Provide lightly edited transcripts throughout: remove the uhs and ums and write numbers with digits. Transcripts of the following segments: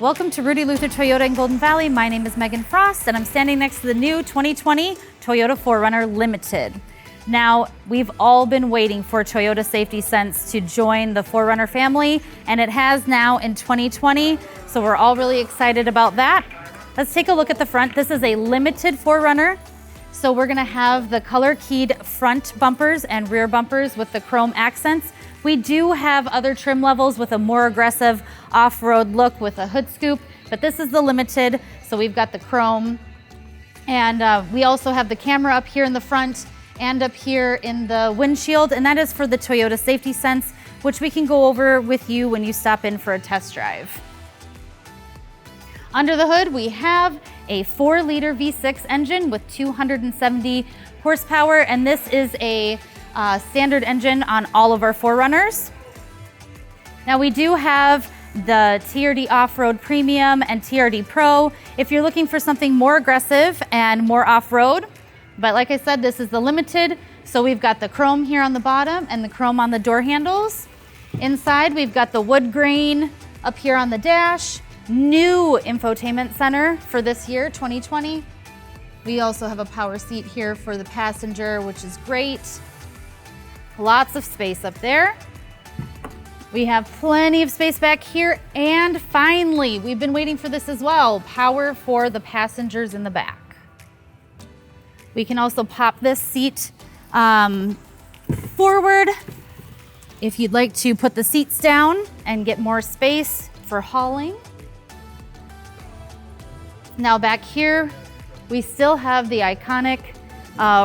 Welcome to Rudy Luther Toyota in Golden Valley. My name is Megan Frost, and I'm standing next to the new 2020 Toyota 4Runner Limited. Now, we've all been waiting for Toyota Safety Sense to join the 4Runner family, and it has now in 2020, so we're all really excited about that. Let's take a look at the front. This is a limited 4Runner, so we're gonna have the color-keyed front bumpers and rear bumpers with the chrome accents. We do have other trim levels with a more aggressive off-road look with a hood scoop, but this is the limited, so we've got the chrome. And we also have the camera up here in the front and up here in the windshield, and that is for the Toyota Safety Sense, which we can go over with you when you stop in for a test drive. Under the hood, we have a 4-liter V6 engine with 270 horsepower, and this is a standard engine on all of our 4Runners. Now we do have the TRD Off-Road Premium and TRD-Pro if you're looking for something more aggressive and more off-road. But like I said, this is the limited, so we've got the chrome here on the bottom and the chrome on the door handles. Inside, we've got the wood grain up here on the dash. New infotainment center for this year, 2020. We also have a power seat here for the passenger, which is great. Lots of space up there. We have plenty of space back here, and finally, we've been waiting for this as well, power for the passengers in the back. We can also pop this seat forward if you'd like to put the seats down and get more space for hauling. Now back here, we still have the iconic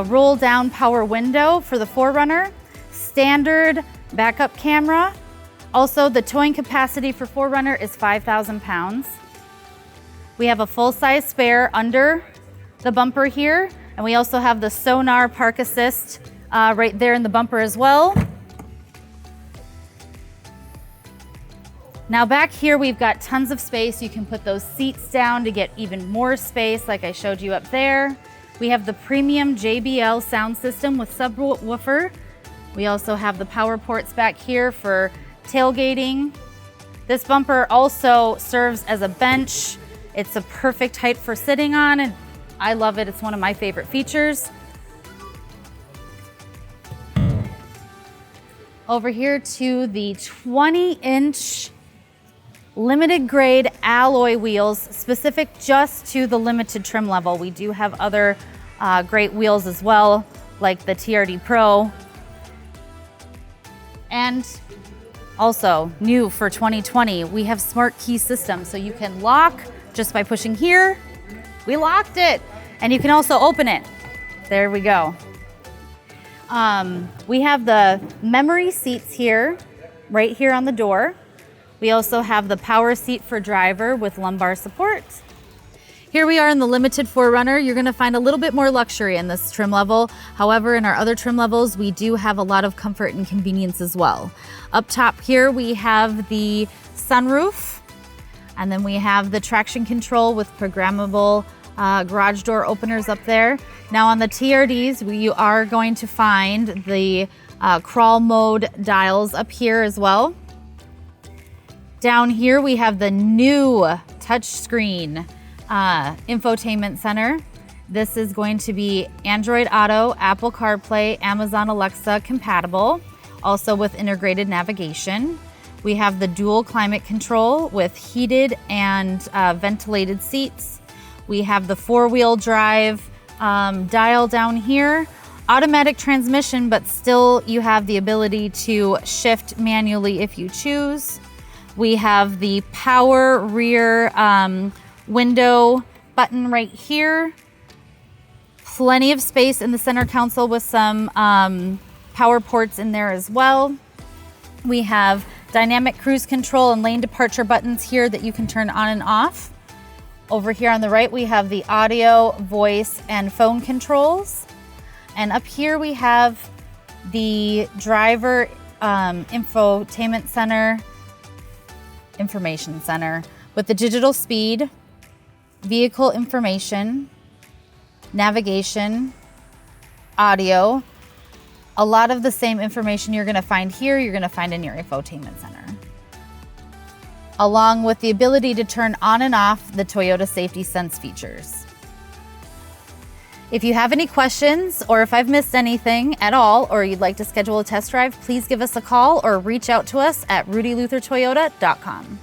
roll down power window for the 4Runner, standard backup camera. Also, the towing capacity for 4Runner is 5,000 pounds. We have a full-size spare under the bumper here, and we also have the sonar park assist right there in the bumper as well. Now back here, we've got tons of space. You can put those seats down to get even more space like I showed you up there. We have the premium JBL sound system with subwoofer. We also have the power ports back here for tailgating. This bumper also serves as a bench. It's a perfect height for sitting on, and I love it. It's one of my favorite features. Over here to the 20-inch limited grade alloy wheels, specific just to the limited trim level. We do have other great wheels as well, like the TRD-Pro. And also new for 2020, we have smart key system, so you can lock just by pushing here. We locked it, and you can also open it. There we go. We have the memory seats here, right here on the door. We also have the power seat for driver with lumbar support. Here we are in the limited 4Runner. You're gonna find a little bit more luxury in this trim level. However, in our other trim levels, we do have a lot of comfort and convenience as well. Up top here, we have the sunroof, and then we have the traction control with programmable garage door openers up there. Now on the TRDs, you are going to find the crawl mode dials up here as well. Down here, we have the new touchscreen infotainment center. This is going to be Android Auto, Apple CarPlay, Amazon Alexa compatible, also with integrated navigation. We have the dual climate control with heated and ventilated seats. We have the 4-wheel drive dial down here, automatic transmission, but still you have the ability to shift manually if you choose. We have the power rear window button right here. Plenty of space in the center console with some power ports in there as well. We have dynamic cruise control and lane departure buttons here that you can turn on and off. Over here on the right, we have the audio, voice, and phone controls. And up here we have the driver infotainment center, information center with the digital speed, vehicle information, navigation, audio. A lot of the same information you're gonna find here, you're gonna find in your infotainment center. along with the ability to turn on and off the Toyota Safety Sense features. If you have any questions, or if I've missed anything at all, or you'd like to schedule a test drive, please give us a call or reach out to us at rudyluthertoyota.com.